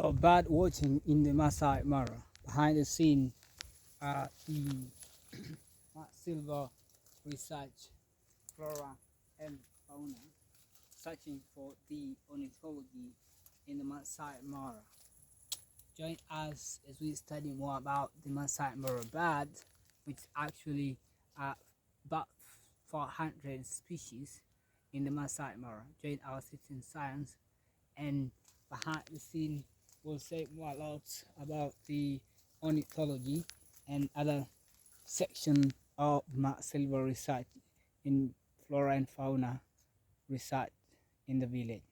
of bird watching in the Masai Mara. Behind the scene are the Silver Research Flora and Fauna, searching for the ornithology in the Masai Mara. Join us as we study more about the Masai Mara bird, which actually are about 400 species in the Masai Mara. Join our citizen science, and behind the scene we'll say more a lot about the ornithology and other section of silver research in flora and fauna research in the village.